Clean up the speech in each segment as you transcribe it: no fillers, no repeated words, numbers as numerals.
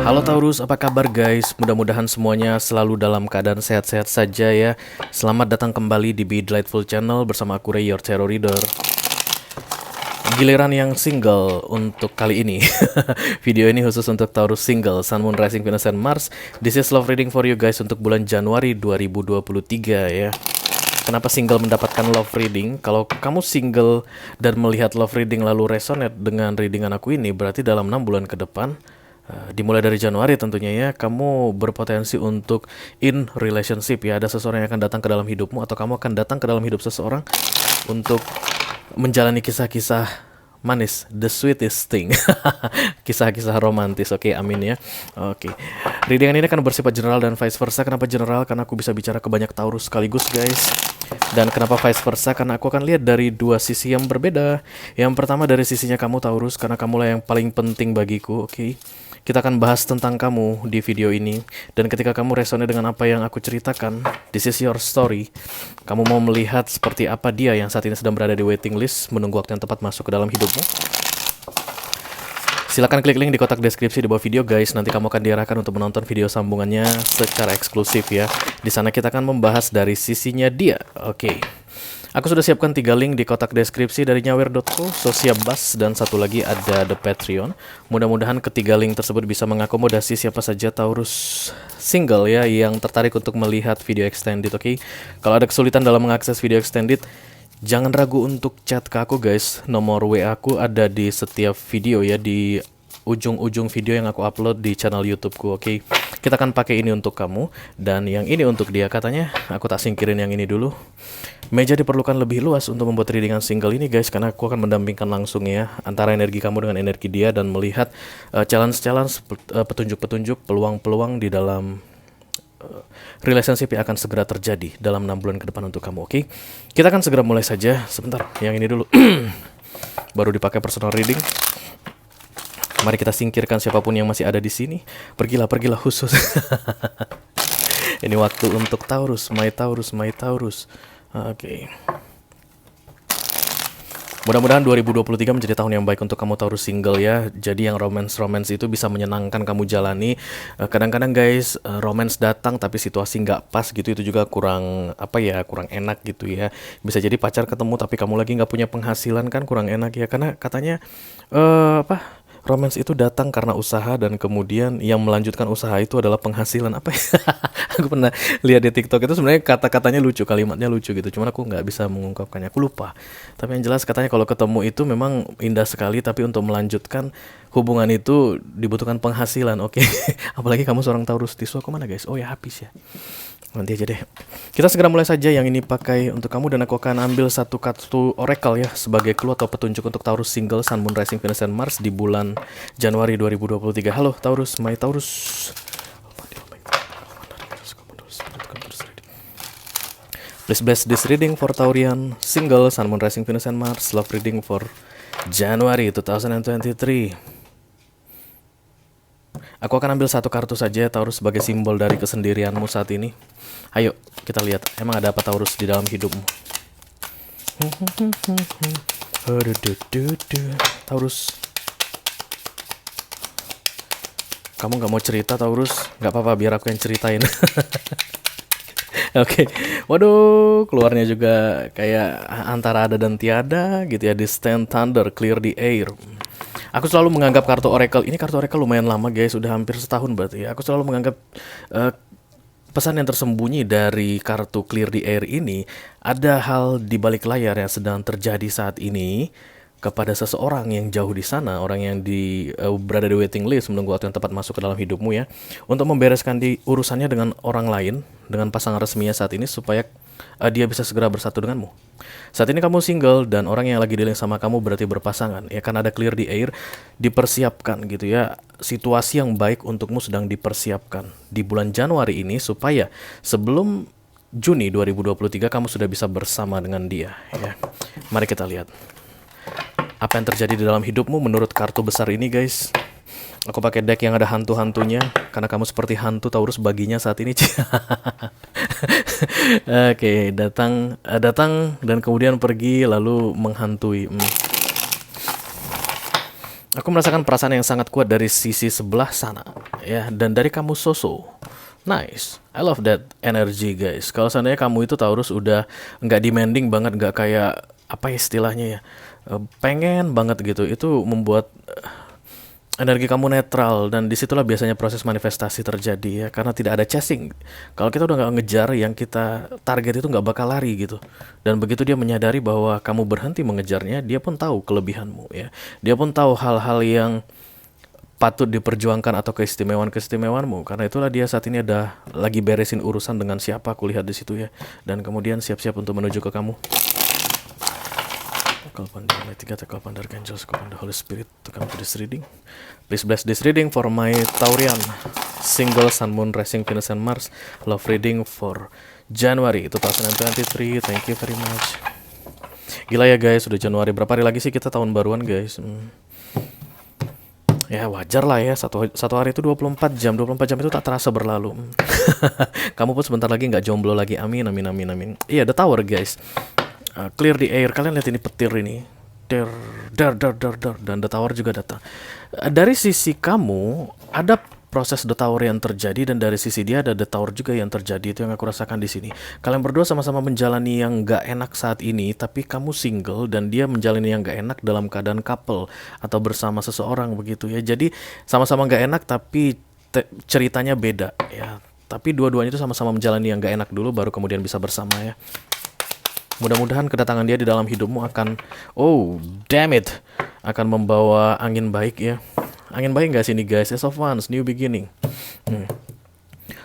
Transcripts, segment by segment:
Halo Taurus, apa kabar guys? Mudah-mudahan semuanya selalu dalam keadaan sehat-sehat saja ya. Selamat datang kembali di Be Delightful Channel bersama aku Ray, your tarot reader. Giliran yang single untuk kali ini. Video ini khusus untuk Taurus single, Sun, Moon, Rising, Venus, and Mars. This is love reading for you guys untuk bulan Januari 2023 ya. Kenapa single mendapatkan love reading? Kalau kamu single dan melihat love reading lalu resonate dengan readingan aku ini, berarti dalam 6 bulan ke depan, dimulai dari Januari tentunya ya, kamu berpotensi untuk in relationship ya. Ada seseorang yang akan datang ke dalam hidupmu, atau kamu akan datang ke dalam hidup seseorang untuk menjalani kisah-kisah manis, the sweetest thing. Kisah-kisah romantis. Oke, amin ya. Oke. Readingan ini akan bersifat general dan vice versa. Kenapa general? Karena aku bisa bicara ke banyak Taurus sekaligus guys. Dan kenapa vice versa? Karena aku akan lihat dari dua sisi yang berbeda. Yang pertama dari sisinya kamu Taurus, karena kamulah yang paling penting bagiku. Oke. Kita akan bahas tentang kamu di video ini. Dan ketika kamu resonate dengan apa yang aku ceritakan, this is your story. Kamu mau melihat seperti apa dia yang saat ini sedang berada di waiting list, menunggu waktu yang tepat masuk ke dalam hidupmu. Silahkan klik link di kotak deskripsi di bawah video guys. Nanti kamu akan diarahkan untuk menonton video sambungannya secara eksklusif ya. Di sana kita akan membahas dari sisinya dia. Oke. Aku sudah siapkan 3 link di kotak deskripsi dari nyawer.co, Sosiabas, dan satu lagi ada The Patreon. Mudah-mudahan ketiga link tersebut bisa mengakomodasi siapa saja Taurus single ya yang tertarik untuk melihat video extended. Oke. Kalau ada kesulitan dalam mengakses video extended, jangan ragu untuk chat ke aku guys. Nomor WA aku ada di setiap video ya, di ujung-ujung video yang aku upload di channel YouTubeku. Oke. Kita akan pakai ini untuk kamu dan yang ini untuk dia. Katanya aku tak singkirin yang ini dulu. Meja diperlukan lebih luas untuk membuat readingan single ini guys, karena aku akan mendampingkan langsung ya antara energi kamu dengan energi dia dan melihat challenge-challenge, petunjuk-petunjuk, peluang-peluang di dalam relationship yang akan segera terjadi dalam 6 bulan ke depan untuk kamu. Oke. Kita akan segera mulai saja. Sebentar, yang ini dulu. Baru dipakai personal reading. Mari kita singkirkan siapapun yang masih ada di sini. Pergilah khusus. Ini waktu untuk Taurus, my Taurus, my Taurus. Oke. Mudah-mudahan 2023 menjadi tahun yang baik untuk kamu Taurus single ya. Jadi yang romance itu bisa menyenangkan kamu jalani. Kadang-kadang guys, romance datang tapi situasi nggak pas gitu, itu juga kurang kurang enak gitu ya. Bisa jadi pacar ketemu tapi kamu lagi nggak punya penghasilan, kan kurang enak ya. Karena katanya romance itu datang karena usaha dan kemudian yang melanjutkan usaha itu adalah penghasilan. Apa ya? Aku pernah lihat di TikTok itu, sebenarnya kata-katanya lucu, kalimatnya lucu gitu. Cuman aku nggak bisa mengungkapkannya, aku lupa. Tapi yang jelas katanya kalau ketemu itu memang indah sekali, tapi untuk melanjutkan hubungan itu dibutuhkan penghasilan. Oke. Apalagi kamu seorang Taurus. Tisu aku mana guys? Oh ya, habis ya. Nanti aja deh. Kita segera mulai saja. Yang ini pakai untuk kamu dan aku akan ambil satu kartu oracle ya sebagai clue atau petunjuk untuk Taurus single, Sun, Moon, Rising, Venus, and Mars di bulan Januari 2023. Halo Taurus, my Taurus. Please bless this reading for Taurian single, Sun, Moon, Rising, Venus, and Mars. Love reading for January 2023. Aku akan ambil satu kartu saja Taurus sebagai simbol dari kesendirianmu saat ini. Ayo kita lihat, emang ada apa Taurus di dalam hidupmu. Taurus, kamu gak mau cerita Taurus? Gak apa-apa, biar aku yang ceritain. Oke. Waduh, keluarnya juga kayak antara ada dan tiada gitu ya. Distant thunder, clear the air. Aku selalu menganggap kartu oracle ini, kartu oracle lumayan lama guys, udah hampir setahun berarti ya. Aku selalu menganggap pesan yang tersembunyi dari kartu clear the air ini, ada hal di balik layar yang sedang terjadi saat ini kepada seseorang yang jauh di sana, orang yang berada di waiting list menunggu waktu yang tepat masuk ke dalam hidupmu ya, untuk membereskan urusannya dengan orang lain, dengan pasangan resminya saat ini, supaya dia bisa segera bersatu denganmu. Saat ini kamu single dan orang yang lagi dealing sama kamu berarti berpasangan ya, kan ada clear the air, dipersiapkan gitu ya. Situasi yang baik untukmu sedang dipersiapkan di bulan Januari ini supaya sebelum Juni 2023 kamu sudah bisa bersama dengan dia ya. Mari kita lihat apa yang terjadi di dalam hidupmu menurut kartu besar ini guys. Aku pakai deck yang ada hantu-hantunya karena kamu seperti hantu Taurus baginya saat ini. Oke, datang dan kemudian pergi lalu menghantui. Aku merasakan perasaan yang sangat kuat dari sisi sebelah sana, ya, dan dari kamu Soso. Nice, I love that energy guys. Kalau seandainya kamu itu Taurus udah nggak demanding banget, nggak kayak apa istilahnya ya, pengen banget gitu, itu membuat energi kamu netral, dan disitulah biasanya proses manifestasi terjadi ya, karena tidak ada chasing. Kalau kita udah nggak ngejar yang kita target itu nggak bakal lari gitu, dan begitu dia menyadari bahwa kamu berhenti mengejarnya, dia pun tahu kelebihanmu ya, dia pun tahu hal-hal yang patut diperjuangkan atau keistimewaan-keistimewaanmu. Karena itulah dia saat ini ada lagi beresin urusan dengan siapa, aku lihat di situ ya, dan kemudian siap-siap untuk menuju ke kamu. Call upon the Almighty God, call upon the Archangels, call upon the Holy Spirit to come to this reading. Please bless this reading for my Taurian, single Sun, Moon, Rising, Venus, and Mars. Love reading for January 2023. Thank you very much. Gila ya guys, sudah Januari. Berapa hari lagi sih kita tahun baruan guys? Ya wajar lah ya, satu hari itu 24 jam. 24 jam itu tak terasa berlalu. Kamu pun sebentar lagi nggak jomblo lagi. Amin, amin, amin, amin. Iya, the tower guys. Clear the air. Kalian lihat ini petir ini. Dar. Dan the tower juga datang. Dari sisi kamu ada proses the tower yang terjadi, dan dari sisi dia ada the tower juga yang terjadi. Itu yang aku rasakan di sini. Kalian berdua sama-sama menjalani yang nggak enak saat ini, tapi kamu single dan dia menjalani yang nggak enak dalam keadaan couple atau bersama seseorang begitu ya. Jadi sama-sama nggak enak tapi ceritanya beda ya. Tapi dua-duanya itu sama-sama menjalani yang nggak enak dulu, baru kemudian bisa bersama ya. Mudah-mudahan kedatangan dia di dalam hidupmu akan, oh damn it, akan membawa angin baik ya. Angin baik gak sih ini guys? Ace of Wands, new beginning.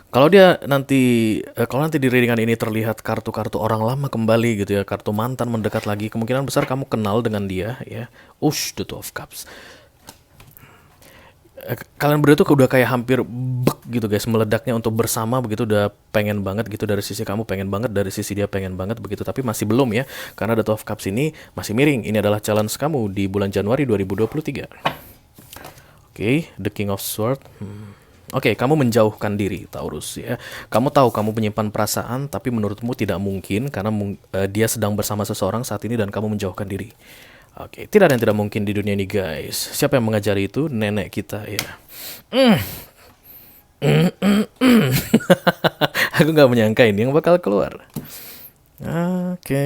Kalau dia nanti, kalau nanti di readingan ini terlihat kartu-kartu orang lama kembali gitu ya, kartu mantan mendekat lagi, kemungkinan besar kamu kenal dengan dia ya. The Two of Cups. Kalian berdua tuh udah kayak hampir bek gitu guys, meledaknya untuk bersama begitu, udah pengen banget gitu, dari sisi kamu pengen banget, dari sisi dia pengen banget begitu, tapi masih belum ya, karena The Two of Cups ini masih miring. Ini adalah challenge kamu di bulan Januari 2023. Oke, The King of Swords. Oke, kamu menjauhkan diri Taurus ya. Kamu tahu kamu menyimpan perasaan, tapi menurutmu tidak mungkin karena dia sedang bersama seseorang saat ini dan kamu menjauhkan diri. Oke, tidak ada yang tidak mungkin di dunia ini guys. Siapa yang mengajari itu? Nenek kita ya. Aku nggak menyangka ini yang bakal keluar. Oke,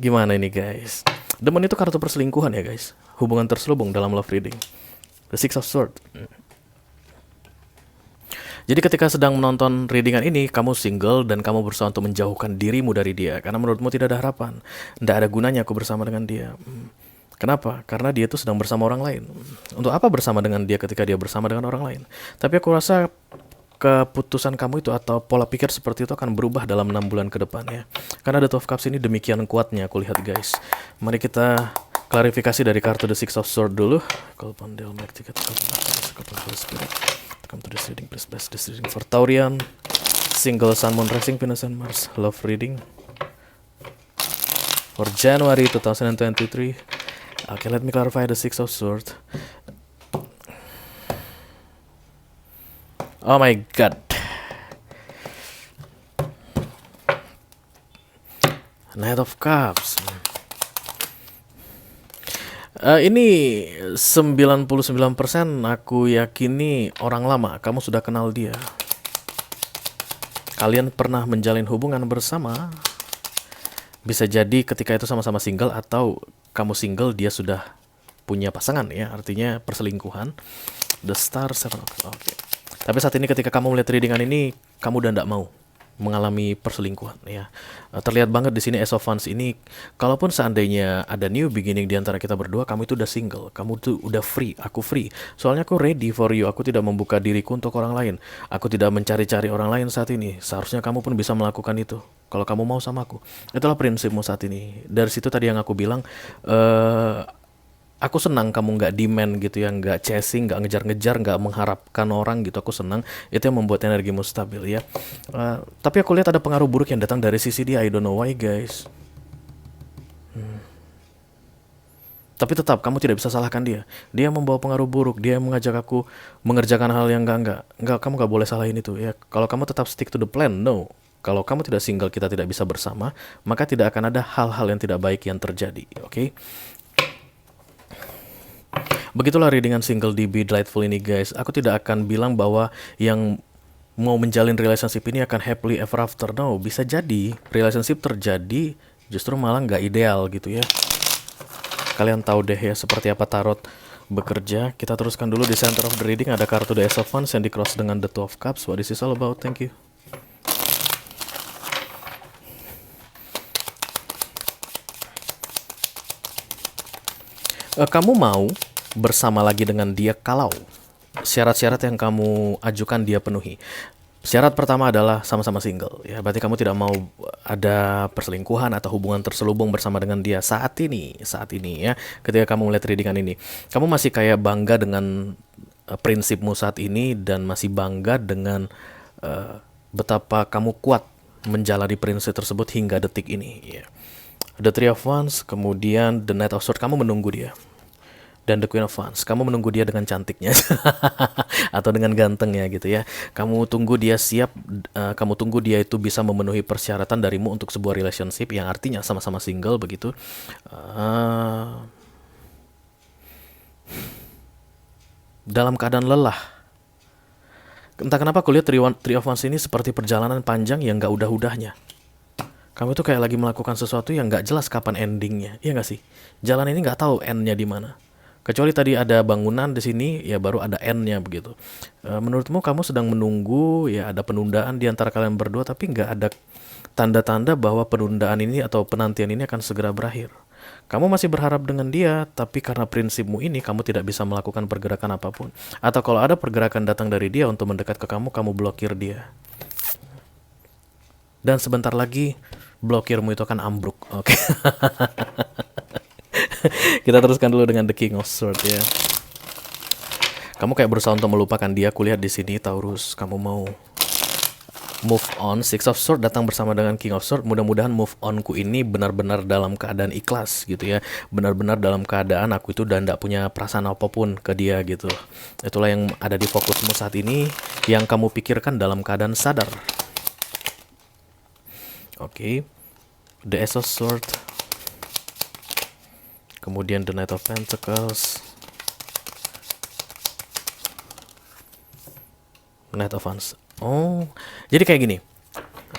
gimana ini guys? Demon itu kartu perselingkuhan ya guys. Hubungan terselubung dalam love reading. The Six of Swords. Jadi ketika sedang menonton readingan ini, kamu single dan kamu berusaha untuk menjauhkan dirimu dari dia karena menurutmu tidak ada harapan. Tidak ada gunanya aku bersama dengan dia. Kenapa? Karena dia itu sedang bersama orang lain. Untuk apa bersama dengan dia ketika dia bersama dengan orang lain? Tapi aku rasa keputusan kamu itu atau pola pikir seperti itu akan berubah dalam 6 bulan ke depan ya. Karena The Two of Cups ini demikian kuatnya aku lihat guys. Mari kita klarifikasi dari kartu The Six of Swords dulu. Call upon the Almighty God, call upon the Spirit. Come to this reading, please bless this reading for Taurian, single Sun, Moon, Rising, Venus, and Mars. Love reading for January 2023. Okay, let me clarify the Six of Swords. Oh my god. Knight of Cups. Ini 99% aku yakini orang lama. Kamu sudah kenal dia. Kalian pernah menjalin hubungan bersama. Bisa jadi ketika itu sama-sama single, atau kamu single, dia sudah punya pasangan ya, artinya perselingkuhan. The Star, Seven of Cups. Oke. Tapi saat ini ketika kamu melihat readingan ini, kamu udah tidak mau mengalami perselingkuhan ya. Terlihat banget di sini Ace of Wands ini, kalaupun seandainya ada new beginning di antara kita berdua, kamu itu udah single, kamu tuh udah free, aku free. Soalnya aku ready for you, aku tidak membuka diriku untuk orang lain. Aku tidak mencari-cari orang lain saat ini. Seharusnya kamu pun bisa melakukan itu kalau kamu mau sama aku. Itulah prinsipmu saat ini. Dari situ tadi yang aku bilang, aku senang kamu nggak demand gitu ya, nggak chasing, nggak ngejar-ngejar, nggak mengharapkan orang gitu. Aku senang, itu yang membuat energimu stabil ya. Tapi aku lihat ada pengaruh buruk yang datang dari sisi dia. I don't know why guys. Tapi tetap kamu tidak bisa salahkan dia. Dia membawa pengaruh buruk. Dia mengajak aku mengerjakan hal yang enggak. Kamu nggak boleh salahin itu ya. Kalau kamu tetap stick to the plan, no. Kalau kamu tidak single, kita tidak bisa bersama, maka tidak akan ada hal-hal yang tidak baik yang terjadi. Oke? Begitulah readingan single di Be Delightful ini guys. Aku tidak akan bilang bahwa yang mau menjalin relationship ini akan happily ever after. No, bisa jadi relationship terjadi justru malah nggak ideal gitu ya. Kalian tahu deh ya seperti apa tarot bekerja. Kita teruskan dulu di center of the reading. Ada kartu The Ace of Wands yang di cross dengan the Two of Cups. What is this all about? Thank you. Kamu mau bersama lagi dengan dia kalau syarat-syarat yang kamu ajukan dia penuhi. Syarat pertama adalah sama-sama single. Ya, berarti kamu tidak mau ada perselingkuhan atau hubungan terselubung bersama dengan dia saat ini ya. Ketika kamu melihat readingan ini, kamu masih kayak bangga dengan prinsipmu saat ini dan masih bangga dengan betapa kamu kuat menjalani prinsip tersebut hingga detik ini. Ya. The Three of Wands, kemudian the Knight of Swords, kamu menunggu dia. Dan the Queen of Wands, kamu menunggu dia dengan cantiknya atau dengan gantengnya gitu ya. Kamu tunggu dia siap, kamu tunggu dia itu bisa memenuhi persyaratan darimu untuk sebuah relationship yang artinya sama-sama single begitu. Dalam keadaan lelah. Entah kenapa aku lihat Three of Wands ini seperti perjalanan panjang yang gak udah-udahnya. Kamu tuh kayak lagi melakukan sesuatu yang gak jelas kapan endingnya, iya gak sih? Jalan ini gak tahu endnya di mana. Kecuali tadi ada bangunan di sini, ya baru ada endnya begitu. Menurutmu kamu sedang menunggu, ya ada penundaan di antara kalian berdua, tapi nggak ada tanda-tanda bahwa penundaan ini atau penantian ini akan segera berakhir. Kamu masih berharap dengan dia, tapi karena prinsipmu ini, kamu tidak bisa melakukan pergerakan apapun. Atau kalau ada pergerakan datang dari dia untuk mendekat ke kamu blokir dia. Dan sebentar lagi, blokirmu itu akan ambruk. Oke. Kita teruskan dulu dengan the King of Swords ya. Kamu kayak berusaha untuk melupakan dia. Kulihat di sini Taurus, kamu mau move on. Six of Swords datang bersama dengan King of Swords. Mudah-mudahan move onku ini benar-benar dalam keadaan ikhlas gitu ya. Benar-benar dalam keadaan aku itu dan tidak punya perasaan apapun ke dia gitu. Itulah yang ada di fokusmu saat ini, yang kamu pikirkan dalam keadaan sadar. Oke. The Ace of Swords, kemudian the Knight of Pentacles, Knight of Wands. Oh, jadi kayak gini.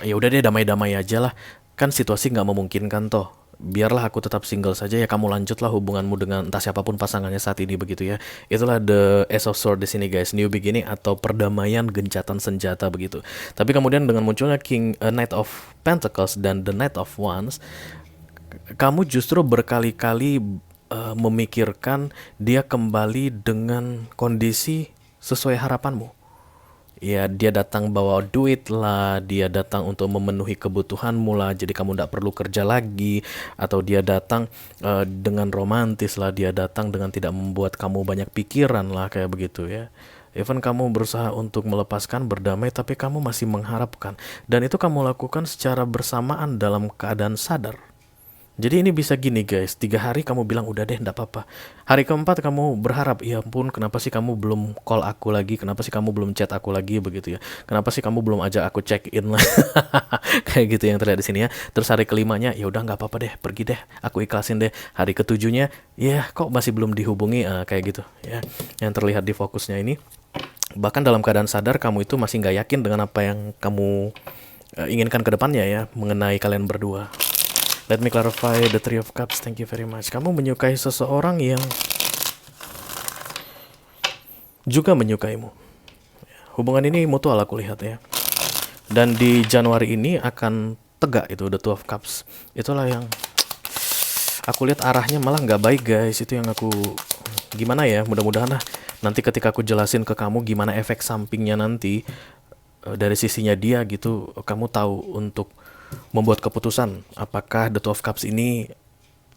Ya udah deh, damai-damai aja lah. Kan situasi nggak memungkinkan toh. Biarlah aku tetap single saja ya. Kamu lanjutlah hubunganmu dengan entah siapapun pasangannya saat ini begitu ya. Itulah the Ace of Swords di sini guys. New beginning atau perdamaian gencatan senjata begitu. Tapi kemudian dengan munculnya Knight of Pentacles dan the Knight of Wands, kamu justru berkali-kali memikirkan dia kembali dengan kondisi sesuai harapanmu. Ya, dia datang bawa duit lah, dia datang untuk memenuhi kebutuhanmu lah, jadi kamu tidak perlu kerja lagi. Atau dia datang dengan romantis lah, dia datang dengan tidak membuat kamu banyak pikiran lah, kayak begitu ya. Even kamu berusaha untuk melepaskan, berdamai, tapi kamu masih mengharapkan. Dan itu kamu lakukan secara bersamaan dalam keadaan sadar. Jadi ini bisa gini guys, 3 hari kamu bilang udah deh, ndak apa-apa. Hari keempat kamu berharap, ya ampun kenapa sih kamu belum call aku lagi, kenapa sih kamu belum chat aku lagi begitu ya. Kenapa sih kamu belum ajak aku check in lah. Kayak gitu yang terlihat di sini ya. Terus hari kelimanya, ya udah nggak apa-apa deh, pergi deh, aku ikhlasin deh. Hari ketujuhnya, ya kok masih belum dihubungi, kayak gitu ya. Yang terlihat di fokusnya ini. Bahkan dalam keadaan sadar kamu itu masih nggak yakin dengan apa yang kamu inginkan ke depannya ya, mengenai kalian berdua. Let me clarify the Three of Cups. Thank you very much. Kamu menyukai seseorang yang juga menyukaimu. Hubungan ini mutual aku lihat ya. Dan di Januari ini akan tegak itu the Two of Cups. Itulah yang aku lihat arahnya malah nggak baik guys. Itu yang aku gimana ya. Mudah-mudahan lah nanti ketika aku jelasin ke kamu gimana efek sampingnya nanti dari sisinya dia gitu, kamu tahu untuk membuat keputusan apakah the Two of Cups ini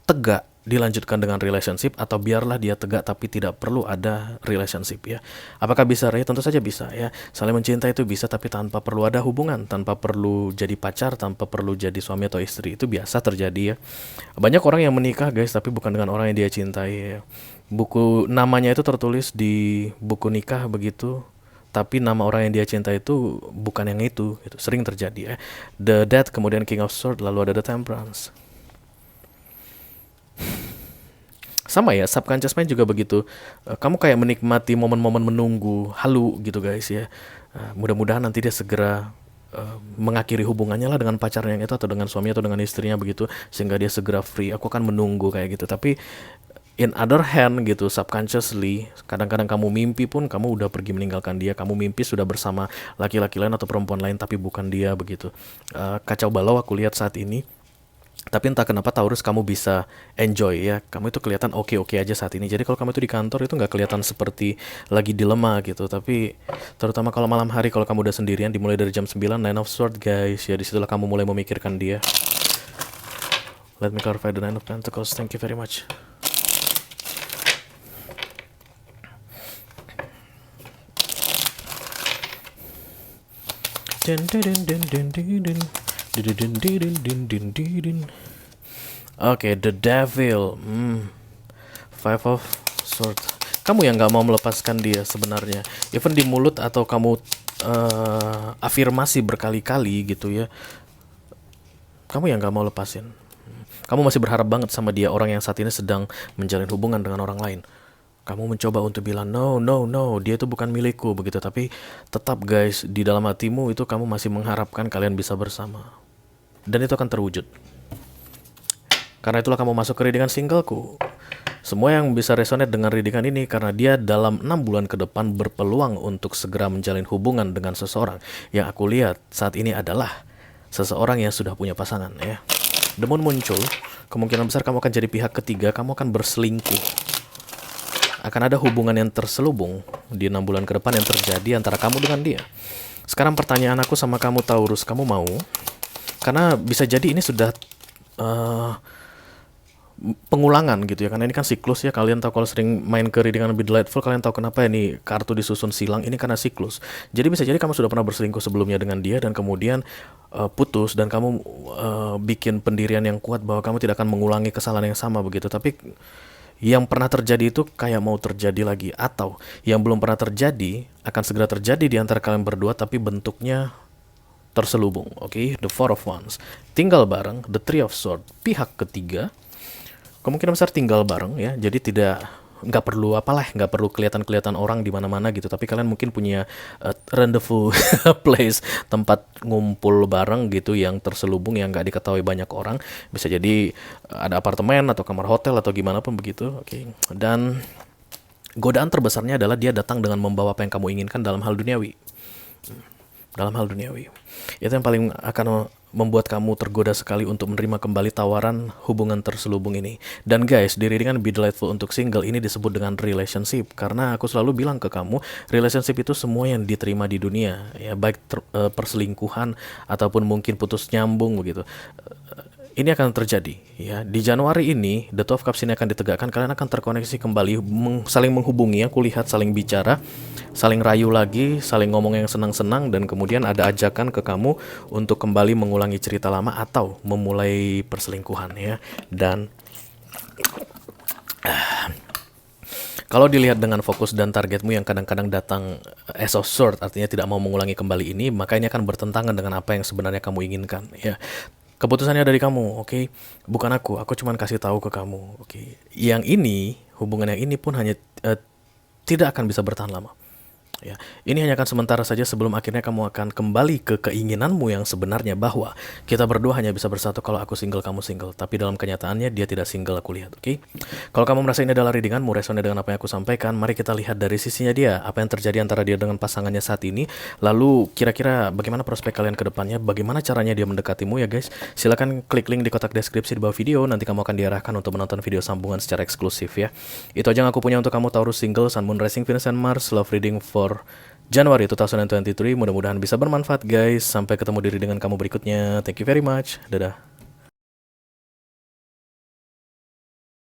tegak dilanjutkan dengan relationship atau biarlah dia tegak tapi tidak perlu ada relationship ya. Apakah bisa? Ya tentu saja bisa ya. Saling mencintai itu bisa tapi tanpa perlu ada hubungan, tanpa perlu jadi pacar, tanpa perlu jadi suami atau istri. Itu biasa terjadi ya. Banyak orang yang menikah guys tapi bukan dengan orang yang dia cintai ya. Buku namanya itu tertulis di buku nikah begitu, tapi nama orang yang dia cinta itu bukan yang itu sering terjadi ya. The Death, kemudian King of Swords, lalu ada the Temperance. Sama ya, subconscious mind juga begitu. Kamu kayak menikmati momen-momen menunggu halu gitu guys ya. Mudah-mudahan nanti dia segera mengakhiri hubungannya lah dengan pacarnya yang itu, atau dengan suami atau dengan istrinya begitu, sehingga dia segera free. Aku akan menunggu kayak gitu. Tapi in other hand gitu, subconsciously kadang-kadang kamu mimpi pun kamu udah pergi meninggalkan dia, kamu mimpi sudah bersama laki-laki lain atau perempuan lain tapi bukan dia begitu. Kacau balau aku lihat saat ini. Tapi entah kenapa Taurus kamu bisa enjoy ya. Kamu itu kelihatan oke-oke aja saat ini. Jadi kalau kamu itu di kantor itu nggak kelihatan seperti lagi dilema gitu. Tapi terutama kalau malam hari, kalau kamu udah sendirian, dimulai dari jam 9, Nine of Swords guys. Ya disitulah kamu mulai memikirkan dia. Let me clarify the Nine of Pentacles. Thank you very much. Oke, The Devil. Five of Swords. Kamu yang nggak mau melepaskan dia sebenarnya. Even di mulut atau kamu afirmasi berkali-kali gitu ya. Kamu yang nggak mau lepasin. Kamu masih berharap banget sama dia, orang yang saat ini sedang menjalin hubungan dengan orang lain. Kamu mencoba untuk bilang no, dia itu bukan milikku begitu. Tapi tetap guys, di dalam hatimu itu kamu masih mengharapkan kalian bisa bersama. Dan itu akan terwujud. Karena itulah kamu masuk ke readingan singleku. Semua yang bisa resonate dengan readingan ini karena dia dalam 6 bulan ke depan berpeluang untuk segera menjalin hubungan dengan seseorang. Yang aku lihat saat ini adalah seseorang yang sudah punya pasangan ya. The Moon muncul, kemungkinan besar kamu akan jadi pihak ketiga, kamu akan berselingkuh. Akan ada hubungan yang terselubung di 6 bulan ke depan yang terjadi antara kamu dengan dia. Sekarang pertanyaan aku sama kamu Taurus, kamu mau? Karena bisa jadi ini sudah pengulangan gitu ya, karena ini kan siklus ya. Kalian tahu kalau sering main ke readingan lebih delightful, kalian tahu kenapa ini kartu disusun silang, ini karena siklus. Jadi bisa jadi kamu sudah pernah berselingkuh sebelumnya dengan dia dan kemudian putus, dan kamu bikin pendirian yang kuat bahwa kamu tidak akan mengulangi kesalahan yang sama begitu. Tapi yang pernah terjadi itu kayak mau terjadi lagi, atau yang belum pernah terjadi akan segera terjadi di antara kalian berdua tapi bentuknya terselubung. Oke, The Four of Wands, tinggal bareng. The Three of Swords, pihak ketiga. Kemungkinan besar tinggal bareng ya, jadi nggak perlu nggak perlu kelihatan orang di mana-mana gitu, tapi kalian mungkin punya rendezvous place, tempat ngumpul bareng gitu yang terselubung, yang nggak diketahui banyak orang. Bisa jadi ada apartemen atau kamar hotel atau gimana pun begitu. Oke. Dan godaan terbesarnya adalah dia datang dengan membawa apa yang kamu inginkan dalam hal duniawi. Itu yang paling akan membuat kamu tergoda sekali untuk menerima kembali tawaran hubungan terselubung ini. Dan guys, di readingan Be Delightful untuk single ini disebut dengan relationship, karena aku selalu bilang ke kamu, relationship itu semua yang diterima di dunia ya, baik perselingkuhan ataupun mungkin putus nyambung begitu. Ini akan terjadi ya. Di Januari ini The Two of Cups ini akan ditegakkan, kalian akan terkoneksi kembali, saling menghubungi, aku lihat saling bicara, saling rayu lagi, saling ngomong yang senang-senang, dan kemudian ada ajakan ke kamu untuk kembali mengulangi cerita lama atau memulai perselingkuhan ya. Dan kalau dilihat dengan fokus dan targetmu yang kadang-kadang datang as of sort, artinya tidak mau mengulangi kembali ini, maka ini akan bertentangan dengan apa yang sebenarnya kamu inginkan ya. Keputusannya dari kamu, oke? Bukan aku cuma kasih tahu ke kamu, oke? Yang ini, hubungan yang ini pun hanya tidak akan bisa bertahan lama. Ya, ini hanya akan sementara saja sebelum akhirnya kamu akan kembali ke keinginanmu yang sebenarnya, bahwa kita berdua hanya bisa bersatu kalau aku single, kamu single. Tapi dalam kenyataannya dia tidak single, aku lihat, oke? Kalau kamu merasa ini adalah readinganmu, resonate dengan apa yang aku sampaikan, mari kita lihat dari sisinya dia, apa yang terjadi antara dia dengan pasangannya saat ini. Lalu kira-kira bagaimana prospek kalian ke depannya, bagaimana caranya dia mendekatimu ya guys. Silakan klik link di kotak deskripsi di bawah video, nanti kamu akan diarahkan untuk menonton video sambungan secara eksklusif ya. Itu aja yang aku punya untuk kamu Taurus single, Sun, Moon, Rising, Venus, and Mars, love reading for Januari 2023. Mudah-mudahan bisa bermanfaat guys. Sampai ketemu diri dengan kamu berikutnya. Thank you very much. Dadah.